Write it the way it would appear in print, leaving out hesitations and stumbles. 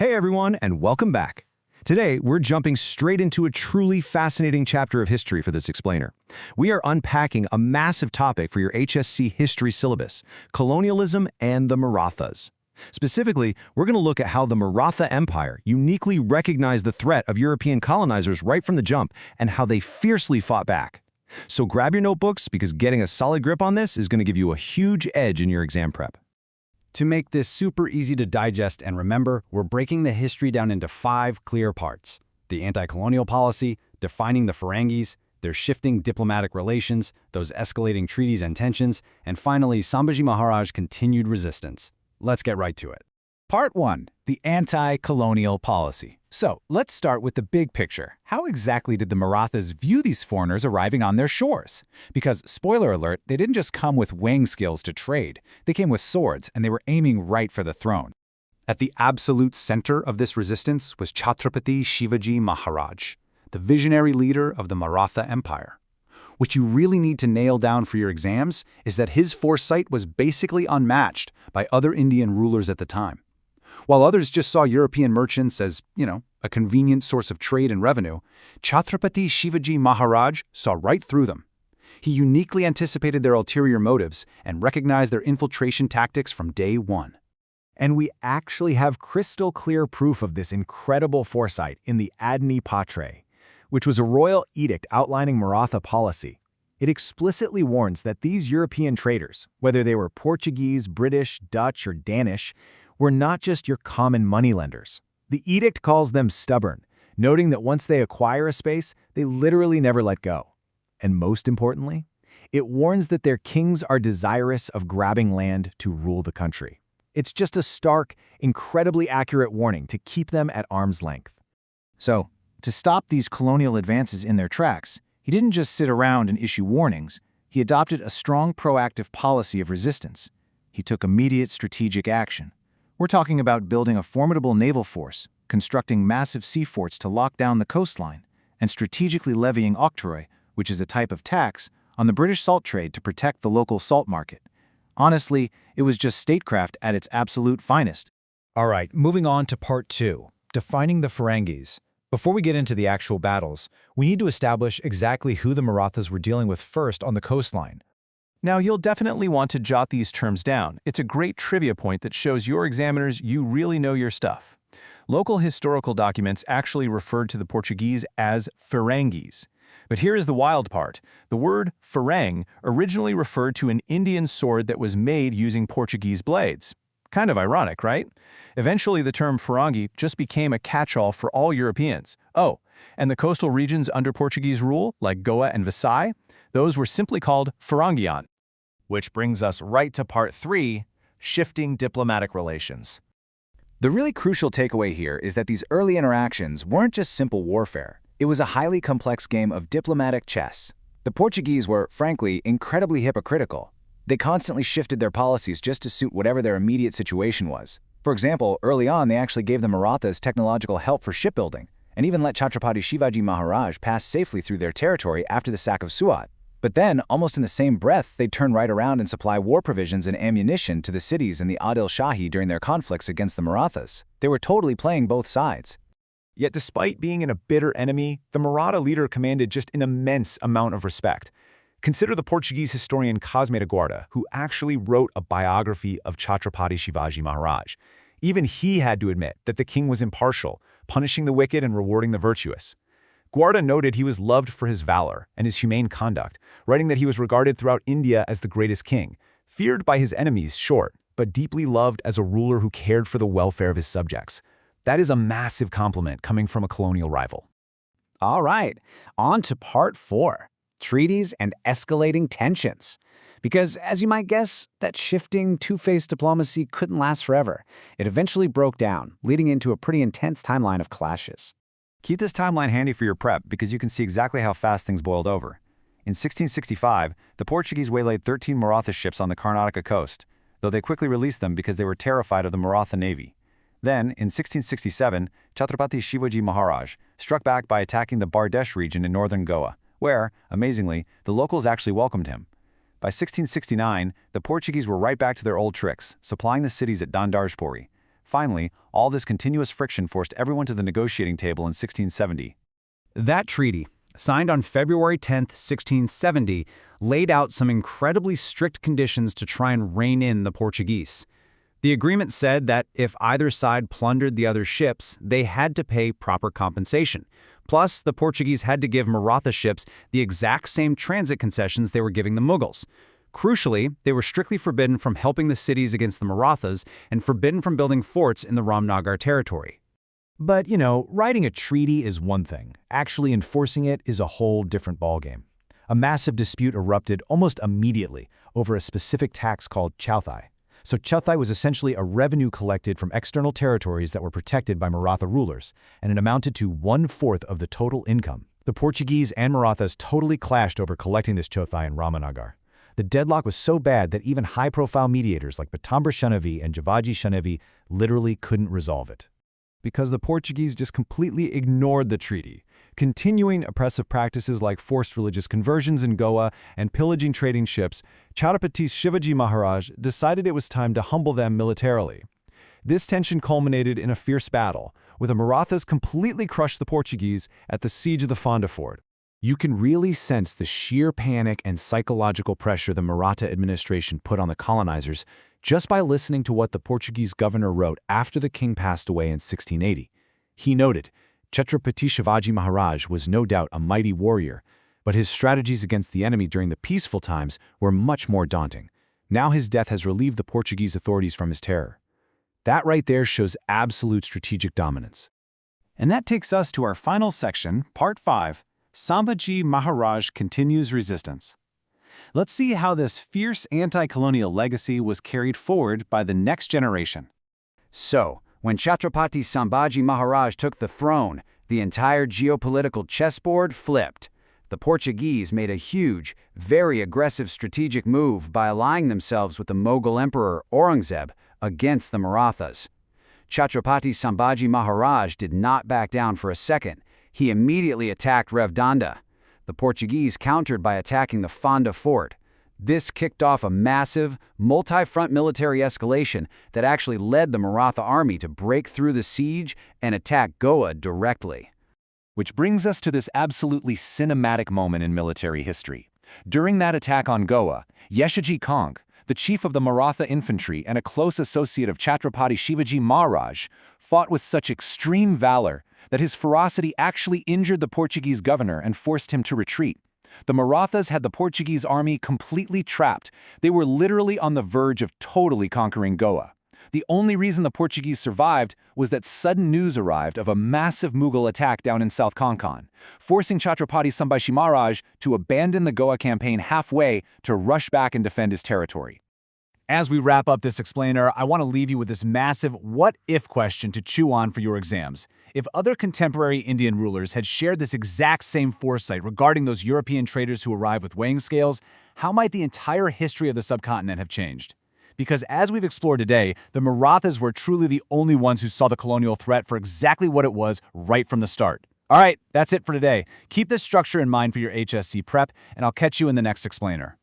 Hey everyone, and welcome back. Today, we're jumping straight into a truly fascinating chapter of history for this explainer. We are unpacking a massive topic for your HSC history syllabus, colonialism and the Marathas. Specifically, we're going to look at how the Maratha Empire uniquely recognized the threat of European colonizers right from the jump and how they fiercely fought back. So grab your notebooks because getting a solid grip on this is going to give you a huge edge in your exam prep. To make this super easy to digest and remember, we're breaking the history down into 5 clear parts: the anti-colonial policy, defining the Ferengis, their shifting diplomatic relations, those escalating treaties and tensions, and finally, Sambhaji Maharaj's continued resistance. Let's get right to it. Part 1. The anti-colonial policy. So, let's start with the big picture. How exactly did the Marathas view these foreigners arriving on their shores? Because, spoiler alert, they didn't just come with weighing skills to trade. They came with swords, and they were aiming right for the throne. At the absolute center of this resistance was Chhatrapati Shivaji Maharaj, the visionary leader of the Maratha Empire. What you really need to nail down for your exams is that his foresight was basically unmatched by other Indian rulers at the time. While others just saw European merchants as, a convenient source of trade and revenue, Chhatrapati Shivaji Maharaj saw right through them. He uniquely anticipated their ulterior motives and recognized their infiltration tactics from day one. And we actually have crystal clear proof of this incredible foresight in the Adni Patre, which was a royal edict outlining Maratha policy. It explicitly warns that these European traders, whether they were Portuguese, British, Dutch, or Danish, were not just your common moneylenders. The edict calls them stubborn, noting that once they acquire a space, they literally never let go. And most importantly, it warns that their kings are desirous of grabbing land to rule the country. It's just a stark, incredibly accurate warning to keep them at arm's length. So, to stop these colonial advances in their tracks, he didn't just sit around and issue warnings. He adopted a strong proactive policy of resistance. He took immediate strategic action. We're talking about building a formidable naval force, constructing massive sea forts to lock down the coastline, and strategically levying octroi, which is a type of tax, on the British salt trade to protect the local salt market. Honestly, it was just statecraft at its absolute finest. All right, moving on to part 2, defining the Ferengis. Before we get into the actual battles, we need to establish exactly who the Marathas were dealing with first on the coastline. Now, you'll definitely want to jot these terms down. It's a great trivia point that shows your examiners you really know your stuff. Local historical documents actually referred to the Portuguese as Ferengis. But here is the wild part. The word Fereng originally referred to an Indian sword that was made using Portuguese blades. Kind of ironic, right? Eventually, the term Ferengi just became a catch-all for all Europeans. Oh, and the coastal regions under Portuguese rule, like Goa and Visay, those were simply called Ferengian. Which brings us right to part 3, shifting diplomatic relations. The really crucial takeaway here is that these early interactions weren't just simple warfare. It was a highly complex game of diplomatic chess. The Portuguese were, frankly, incredibly hypocritical. They constantly shifted their policies just to suit whatever their immediate situation was. For example, early on they actually gave the Marathas technological help for shipbuilding, and even let Chhatrapati Shivaji Maharaj pass safely through their territory after the sack of Suat. But then, almost in the same breath, they'd turn right around and supply war provisions and ammunition to the cities and the Adil Shahi during their conflicts against the Marathas. They were totally playing both sides. Yet despite being a bitter enemy, the Maratha leader commanded just an immense amount of respect. Consider the Portuguese historian Cosme de Guarda, who actually wrote a biography of Chhatrapati Shivaji Maharaj. Even he had to admit that the king was impartial, punishing the wicked and rewarding the virtuous. Guarda noted he was loved for his valor and his humane conduct, writing that he was regarded throughout India as the greatest king, feared by his enemies, sure, but deeply loved as a ruler who cared for the welfare of his subjects. That is a massive compliment coming from a colonial rival. All right, on to part 4, treaties and escalating tensions. Because, as you might guess, that shifting, two-faced diplomacy couldn't last forever. It eventually broke down, leading into a pretty intense timeline of clashes. Keep this timeline handy for your prep because you can see exactly how fast things boiled over. In 1665, the Portuguese waylaid 13 Maratha ships on the Karnataka coast, though they quickly released them because they were terrified of the Maratha navy. Then, in 1667, Chhatrapati Shivaji Maharaj struck back by attacking the Bardesh region in northern Goa, where, amazingly, the locals actually welcomed him. By 1669, the Portuguese were right back to their old tricks, supplying the cities at Dandarjpuri. Finally, all this continuous friction forced everyone to the negotiating table in 1670. That treaty, signed on February 10, 1670, laid out some incredibly strict conditions to try and rein in the Portuguese. The agreement said that if either side plundered the other's ships, they had to pay proper compensation. Plus, the Portuguese had to give Maratha ships the exact same transit concessions they were giving the Mughals. Crucially, they were strictly forbidden from helping the cities against the Marathas and forbidden from building forts in the Ramnagar territory. But, writing a treaty is one thing. Actually enforcing it is a whole different ballgame. A massive dispute erupted almost immediately over a specific tax called chauthai. So chauthai was essentially a revenue collected from external territories that were protected by Maratha rulers, and it amounted to 1/4 of the total income. The Portuguese and Marathas totally clashed over collecting this chauthai in Ramnagar. The deadlock was so bad that even high-profile mediators like Patambra Shanevi and Javaji Shanevi literally couldn't resolve it. Because the Portuguese just completely ignored the treaty, continuing oppressive practices like forced religious conversions in Goa and pillaging trading ships, Chhatrapati Shivaji Maharaj decided it was time to humble them militarily. This tension culminated in a fierce battle, where the Marathas completely crushed the Portuguese at the siege of the Fonda Fort. You can really sense the sheer panic and psychological pressure the Maratha administration put on the colonizers just by listening to what the Portuguese governor wrote after the king passed away in 1680. He noted, Chhatrapati Shivaji Maharaj was no doubt a mighty warrior, but his strategies against the enemy during the peaceful times were much more daunting. Now his death has relieved the Portuguese authorities from his terror. That right there shows absolute strategic dominance. And that takes us to our final section, Part 5, Sambhaji Maharaj continues resistance. Let's see how this fierce anti-colonial legacy was carried forward by the next generation. So, when Chhatrapati Sambhaji Maharaj took the throne, the entire geopolitical chessboard flipped. The Portuguese made a huge, very aggressive strategic move by allying themselves with the Mughal Emperor Aurangzeb against the Marathas. Chhatrapati Sambhaji Maharaj did not back down for a second. He immediately attacked Revdanda. The Portuguese countered by attacking the Fonda Fort. This kicked off a massive, multi-front military escalation that actually led the Maratha army to break through the siege and attack Goa directly. Which brings us to this absolutely cinematic moment in military history. During that attack on Goa, Yeshaji Kong, the chief of the Maratha infantry and a close associate of Chhatrapati Shivaji Maharaj, fought with such extreme valor that his ferocity actually injured the Portuguese governor and forced him to retreat. The Marathas had the Portuguese army completely trapped. They were literally on the verge of totally conquering Goa. The only reason the Portuguese survived was that sudden news arrived of a massive Mughal attack down in South Konkan, forcing Chhatrapati Sambhaji Maharaj to abandon the Goa campaign halfway to rush back and defend his territory. As we wrap up this explainer, I want to leave you with this massive what-if question to chew on for your exams. If other contemporary Indian rulers had shared this exact same foresight regarding those European traders who arrived with weighing scales, how might the entire history of the subcontinent have changed? Because as we've explored today, the Marathas were truly the only ones who saw the colonial threat for exactly what it was right from the start. All right, that's it for today. Keep this structure in mind for your HSC prep, and I'll catch you in the next explainer.